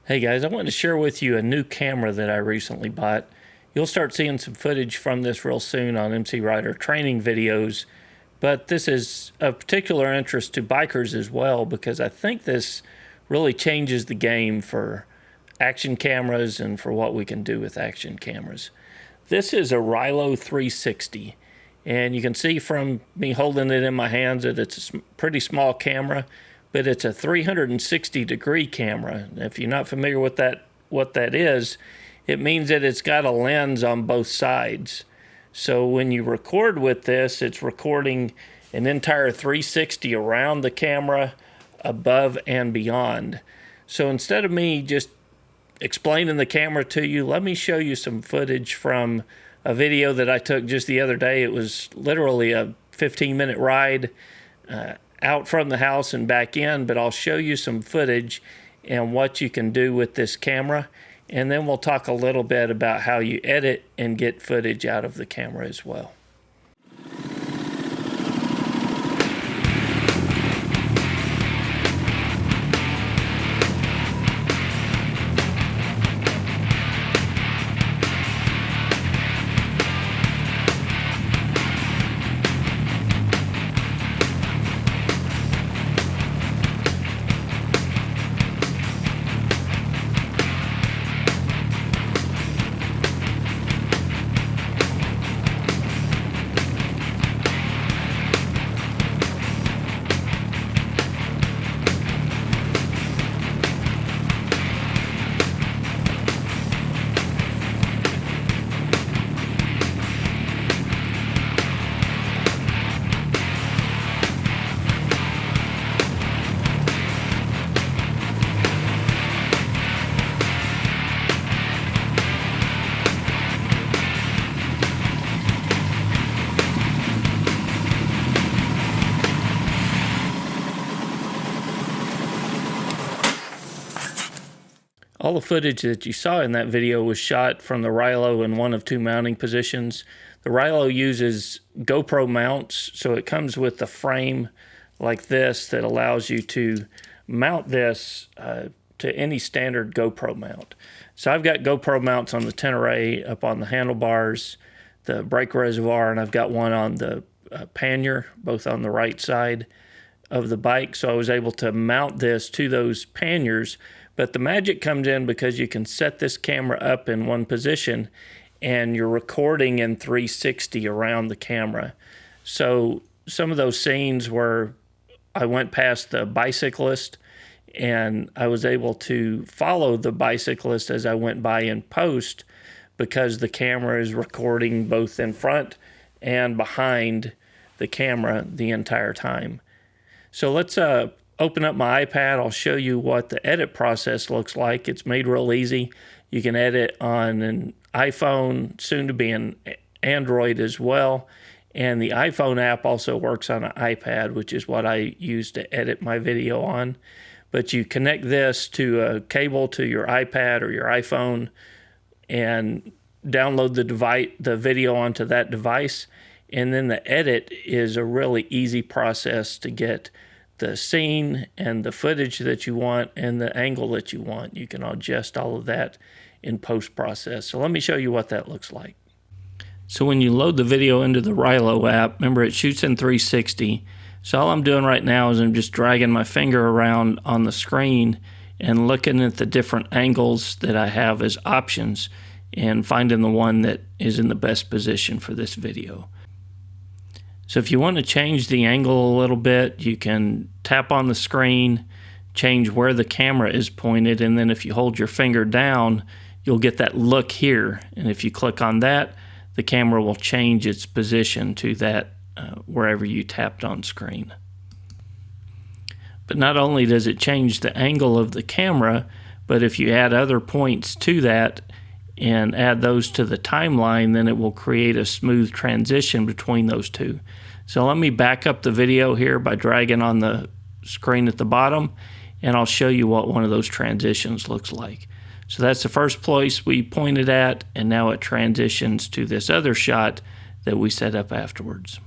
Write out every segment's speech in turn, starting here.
Hey guys, I wanted to share with you a new camera that I recently bought. You'll start seeing some footage from this real soon on MCrider training videos, but this is of particular interest to bikers as well because I think this really changes the game for action cameras and for what we can do with action cameras. This is a Rylo 360, and you can see from me holding it in my hands that it's a pretty small camera, but it's a 360-degree camera. If you're not familiar with what that is, it means that it's got a lens on both sides. So when you record with this, it's recording an entire 360 around the camera, above and beyond. So instead of me just explaining the camera to you, let me show you some footage from a video that I took just the other day. It was literally a 15-minute ride out from the house and back in, but I'll show you some footage and what you can do with this camera, and then we'll talk a little bit about how you edit and get footage out of the camera as well. All the footage that you saw in that video was shot from the Rylo in one of two mounting positions. The Rylo uses GoPro mounts, so it comes with a frame like this that allows you to mount this to any standard GoPro mount. So I've got GoPro mounts on the Tenere, up on the handlebars, the brake reservoir, and I've got one on the pannier, both on the right side of the bike. So I was able to mount this to those panniers. But the magic comes in because you can set this camera up in one position and you're recording in 360 around the camera. So some of those scenes where I went past the bicyclist and I was able to follow the bicyclist as I went by in post because the camera is recording both in front and behind the camera the entire time. So let's open up my iPad. I'll show you what the edit process looks like. It's made real easy. You can edit on an iPhone, soon to be an Android as well. And the iPhone app also works on an iPad, which is what I use to edit my video on. But you connect this to a cable to your iPad or your iPhone and download the video onto that device. And then the edit is a really easy process to get the scene and the footage that you want and the angle that you want. You can adjust all of that in post-process. So let me show you what that looks like. So when you load the video into the Rylo app, remember it shoots in 360. So all I'm doing right now is I'm just dragging my finger around on the screen and looking at the different angles that I have as options and finding the one that is in the best position for this video. So if you want to change the angle a little bit, you can tap on the screen, change where the camera is pointed, and then if you hold your finger down, you'll get that look here. And if you click on that, the camera will change its position to that wherever you tapped on screen. But not only does it change the angle of the camera, but if you add other points to that and add those to the timeline, then it will create a smooth transition between those two. So let me back up the video here by dragging on the screen at the bottom, and I'll show you what one of those transitions looks like. So that's the first place we pointed at, and now it transitions to this other shot that we set up afterwards.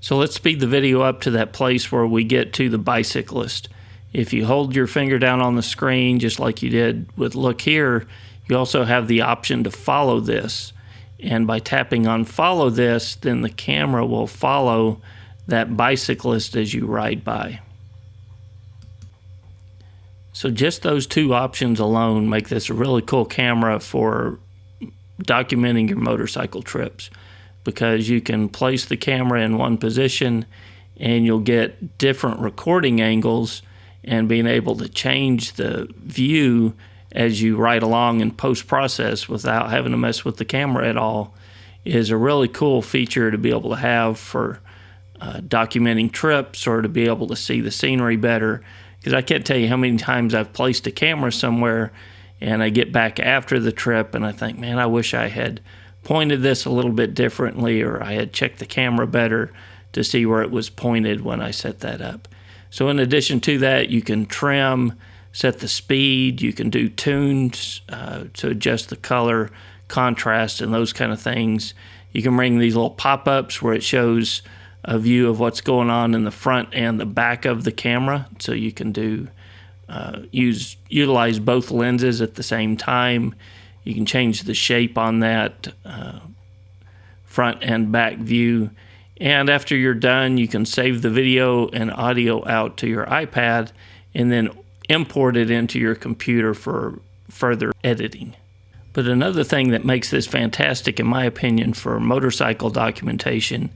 So let's speed the video up to that place where we get to the bicyclist. If you hold your finger down on the screen, just like you did with look here, you also have the option to follow this. And by tapping on follow this, then the camera will follow that bicyclist as you ride by. So just those two options alone make this a really cool camera for documenting your motorcycle trips, because you can place the camera in one position and you'll get different recording angles, and being able to change the view as you ride along in post-process without having to mess with the camera at all is a really cool feature to be able to have for documenting trips, or to be able to see the scenery better. Because I can't tell you how many times I've placed a camera somewhere and I get back after the trip and I think, man, I wish I had pointed this a little bit differently, or I had checked the camera better to see where it was pointed when I set that up. So in addition to that, you can trim, set the speed, you can do tunes to adjust the color, contrast, and those kind of things. You can bring these little pop-ups where it shows a view of what's going on in the front and the back of the camera, so you can do utilize both lenses at the same time. You can change the shape on that front and back view, and after you're done, you can save the video and audio out to your iPad and then import it into your computer for further editing. But another thing that makes this fantastic, in my opinion, for motorcycle documentation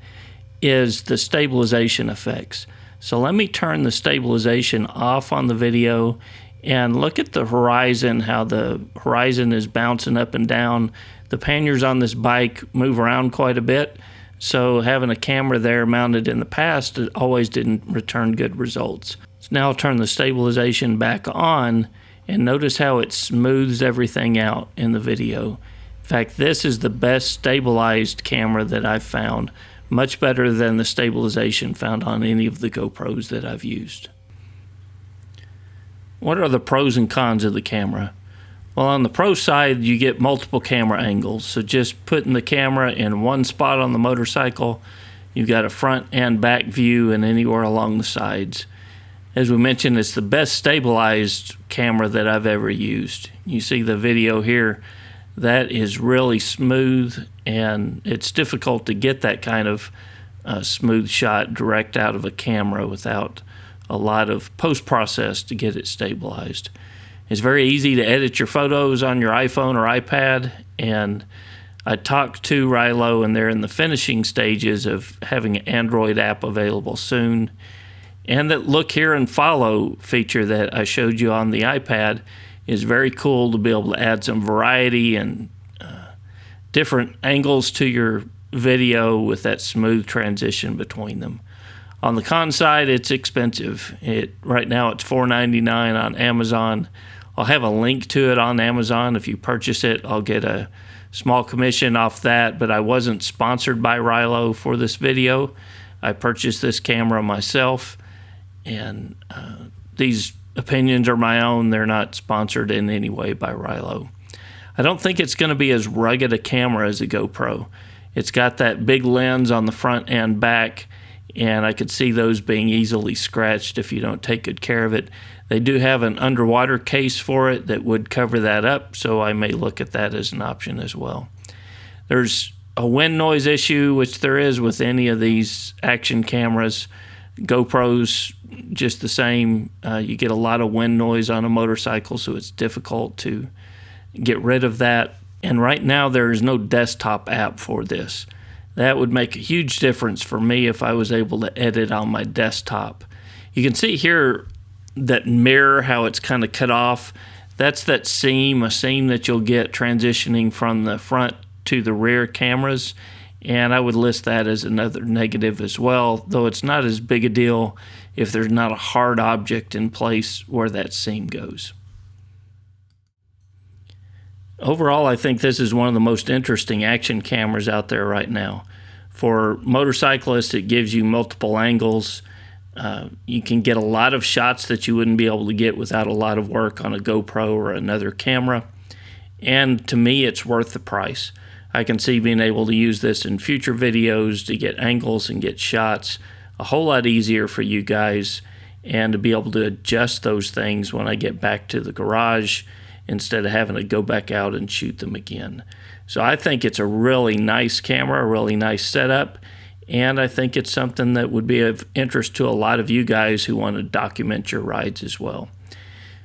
is the stabilization effects. So let me turn the stabilization off on the video and look at the horizon, how the horizon is bouncing up and down. The panniers on this bike move around quite a bit, so having a camera there mounted in the past, it always didn't return good results. So now I'll turn the stabilization back on and notice how it smooths everything out in the video. In fact, this is the best stabilized camera that I've found. Much better than the stabilization found on any of the GoPros that I've used. What are the pros and cons of the camera? Well, on the pro side, you get multiple camera angles. So just putting the camera in one spot on the motorcycle, you've got a front and back view and anywhere along the sides. As we mentioned, it's the best stabilized camera that I've ever used. You see the video here. That is really smooth, and it's difficult to get that kind of smooth shot direct out of a camera without a lot of post-process to get it stabilized. It's very easy to edit your photos on your iPhone or iPad, and I talked to Rylo, and they're in the finishing stages of having an Android app available soon. And that look here and follow feature that I showed you on the iPad is very cool to be able to add some variety and different angles to your video with that smooth transition between them. On the con side, it's expensive. Right now it's $4.99 on Amazon. I'll have a link to it on Amazon. If you purchase it, I'll get a small commission off that, but I wasn't sponsored by Rylo for this video. I purchased this camera myself, and these opinions are my own. They're not sponsored in any way by Rylo. I don't think it's going to be as rugged a camera as a GoPro. It's got that big lens on the front and back, and I could see those being easily scratched if you don't take good care of it. They do have an underwater case for it that would cover that up, so I may look at that as an option as well. There's a wind noise issue, which there is with any of these action cameras. GoPros, just the same. You get a lot of wind noise on a motorcycle, so it's difficult to get rid of that. And right now there is no desktop app for this. That would make a huge difference for me if I was able to edit on my desktop. You can see here that mirror, how it's kind of cut off. That's that seam, a seam that you'll get transitioning from the front to the rear cameras. And I would list that as another negative as well, though it's not as big a deal if there's not a hard object in place where that seam goes. Overall, I think this is one of the most interesting action cameras out there right now. For motorcyclists, it gives you multiple angles. You can get a lot of shots that you wouldn't be able to get without a lot of work on a GoPro or another camera. And to me, it's worth the price. I can see being able to use this in future videos to get angles and get shots a whole lot easier for you guys. and to be able to adjust those things when I get back to the garage instead of having to go back out and shoot them again. So I think it's a really nice camera, a really nice setup, and I think it's something that would be of interest to a lot of you guys who want to document your rides as well.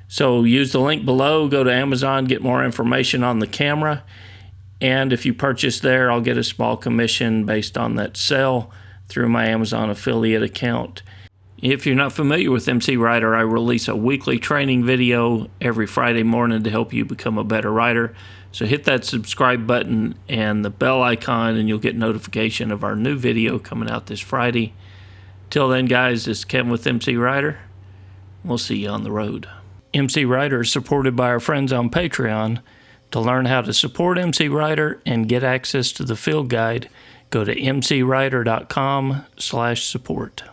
So use the link below, go to Amazon, get more information on the camera, and if you purchase there, I'll get a small commission based on that sale through my Amazon affiliate account. If you're not familiar with MCrider, I release a weekly training video every Friday morning to help you become a better rider. So hit that subscribe button and the bell icon, and you'll get notification of our new video coming out this Friday. Till then, guys, this is Kevin with MCrider. We'll see you on the road. MCrider is supported by our friends on Patreon. To learn how to support MCrider and get access to the field guide, go to mcrider.com/support.